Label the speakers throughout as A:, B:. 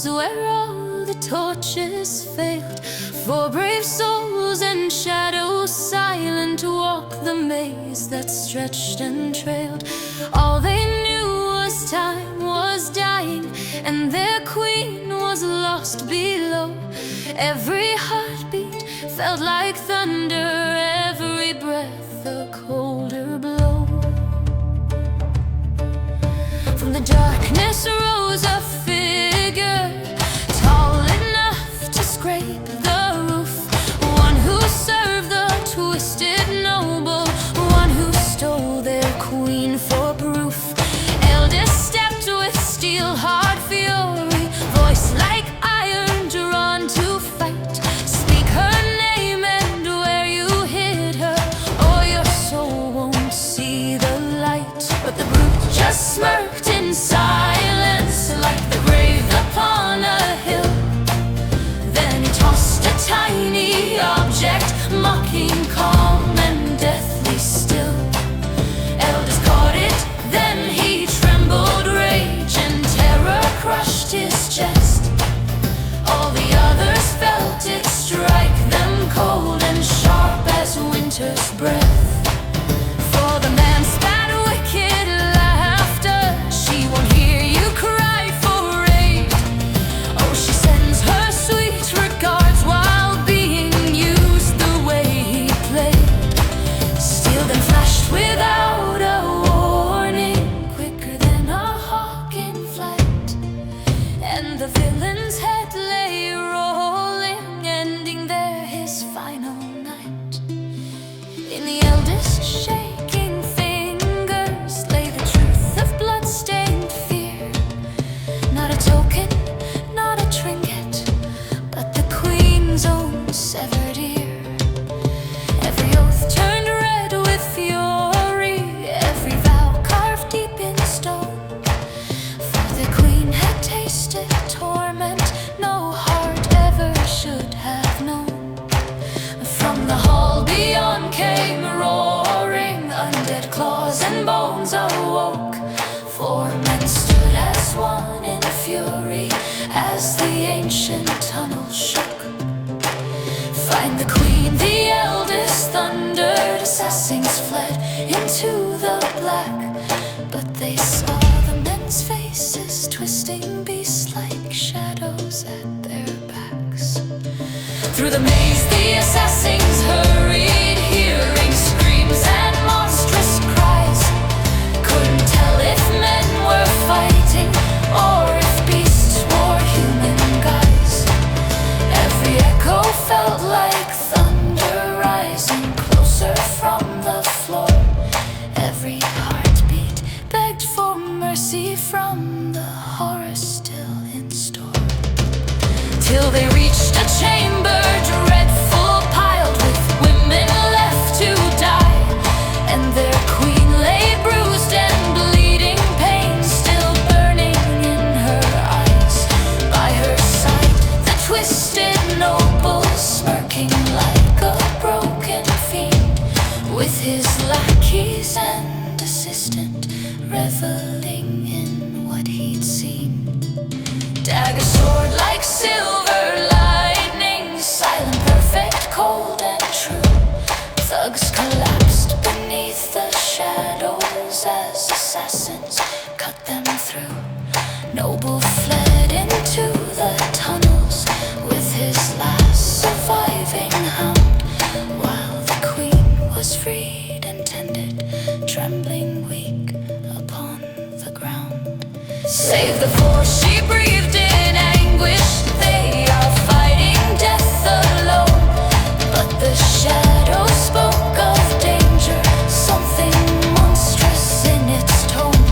A: arms where all the torches failed, for brave souls and shadows silent walk the maze that stretched and trailed. All they knew was time was dying, and their queen was lost below. Every heartbeat felt like thunder, every breath a colder blow. From the darkness rose a figure, tall enough to scrape the roof. One who served the twisted noble, one who stole their queen for proof. Eldest stepped with steel-hard fury, voice like iron drawn to fight. Speak her name and where you hid her, or your soul won't see the light. But the brute just smirked in silence, like the grave upon a hill. Then he tossed a tiny object, mocking, calm and deathly still. Eldest caught it, then he trembled. Rage and terror crushed his chest. All the others felt it strike them cold and sharp as winter's breath. For the man spat wicked laughter, she won't hear you cry for aid. Oh, she sends her sweet regards while being used the way he played. Steel then flashed without a warning, quicker than a hawk in flight, and the villain's head lay rolling, ending there his final night. In the eldest shaking fingers lay the truth of blood-stained fear. Not a token, not a trinket, but the queen's own severed ear. Every oath turned red with fury, every vow carved deep in stone. For the queen had tasted torment no heart ever should have known. From the hall beyond came roaring, undead claws and bones awoke. Four men stood as one in fury as the ancient tunnel shook. Find the queen, the eldest thundered. Assassins fled into the black, but they saw the men's faces, twisting beast-like shadows at their backs. Through the maze the assassins hurried, hearing screams and monstrous cries. Couldn't tell if men were fighting or if beasts wore human guise. Every echo felt like thunder rising closer from the floor. Every heartbeat begged for mercy from the horror still in store. Till they reached a chamber dreadful, piled with women left to die, and their queen lay bruised and bleeding, pain still burning in her eyes. By her side the twisted noble, smirking like a broken fiend, with his lackeys and assistant reveling in what he'd seen. Dagger sword like silver lightning, silent, perfect, cold and true. Thugs collapsed beneath the shadows as assassins cut them through. Noble fled into the tunnels with his last surviving hound, while the queen was freed and tended, trembling weak upon the ground. Save the force, she breathed in anguish. They are fighting death alone, but the shadow spoke of danger, something monstrous in its tone.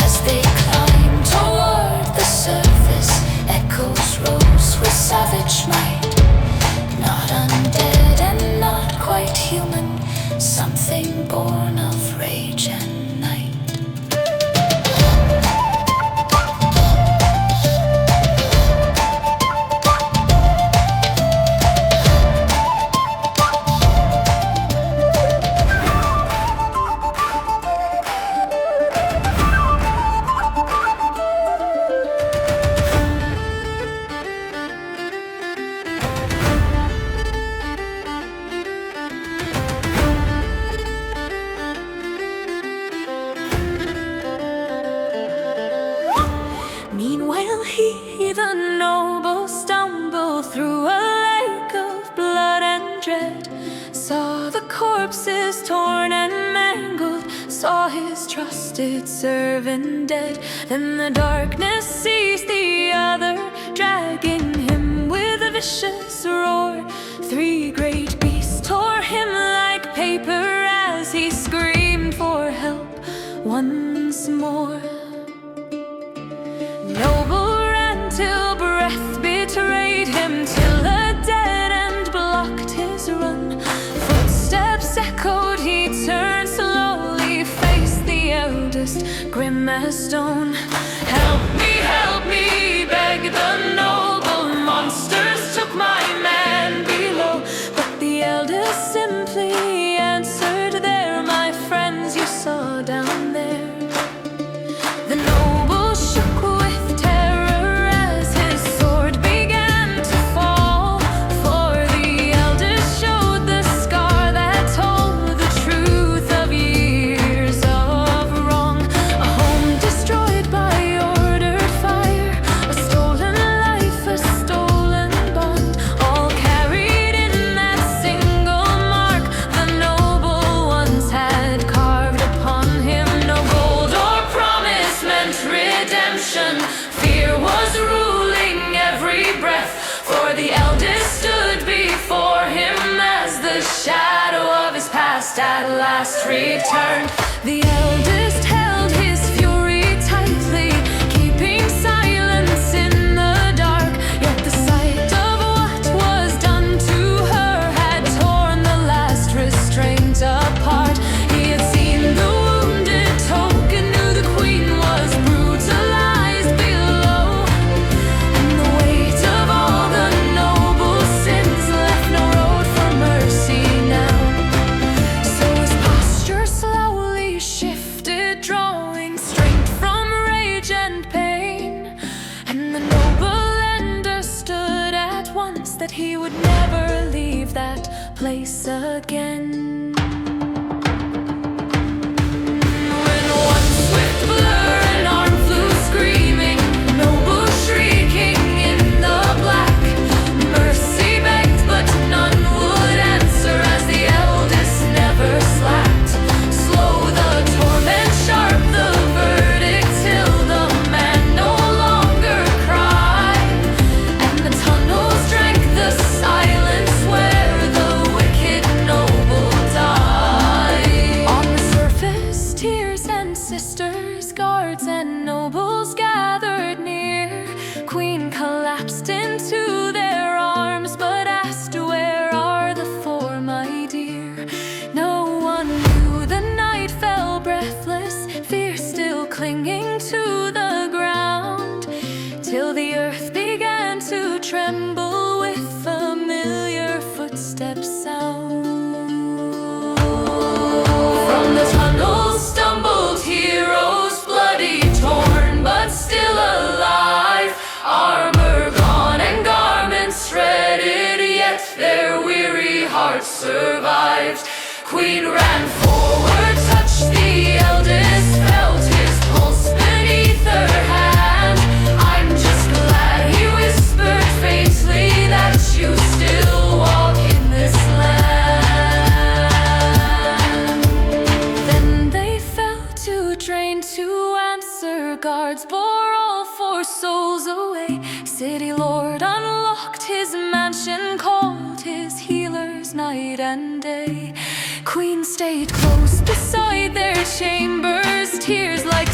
A: As they climbed toward the surface, echoes rose with savage might. Not undead and not quite human, something born of rage and night. Meanwhile he, the noble, stumbled through a lake of blood and dread, saw the corpses torn and mangled, saw his trusted servant dead. Then the darkness seized the other, dragging him with a vicious roar. Three great beasts tore him like paper as he screamed for help once more. Noble ran till breath betrayed him, till a dead end blocked his run. Footsteps echoed, he turned slowly, faced the eldest, grim as stone. Help me, begged the noble, monsters took my man below. But the eldest simply answered, "There, my friends you saw down there." The noble shook with terror as his sword began to fall, for the eldest showed the scar that told the truth of years of wrong. A home destroyed by ordered fire, a stolen life, a stolen bond, all carried in that single mark the noble once had carved upon him. No gold or promise meant redemption, fear was ruling every breath, for the eldest stood before him as the shadow of his past at last returned. The eldest held his fury tightly, keeping silence in the dark, yet the sight of what was done to her had torn the last restraint apart. He had seen the wounded token, knew the queen was brutalized below, and the weight of all the noble sins left no road for mercy now. So his posture slowly shifted, drawing strength from rage and pain, and the noble understood at once that he would never leave that place again. When one swift blur an arm flew screaming, noble shrieking in the black, mercy begged but none would answer as the eldest never slacked. Slow the torment, sharp the verdict, till the man no longer cried, and the tunnels drank the silence where the wicked noble died. On the surface, tears and sisters, guards and nobles gathered near. Queen collapsed into their arms, but asked, "Where are the four, my dear?" No one knew. The night fell breathless, fear still clinging to the ground, till the earth began to tremble with familiar footsteps sound. From the tunnel stumbled heroes, bloody, torn, but still alive, armor gone and garments shredded, yet their weary hearts survived. Queen ran forward, touched the eldest, felt his pulse beneath her hand. "I'm just glad," he whispered faintly, "that you still walk in this land." Then they fell to train to answer, guards bore all four souls away. City lord unlocked his mansion, called his healers night and day. Queen stayed close beside their chambers, tears like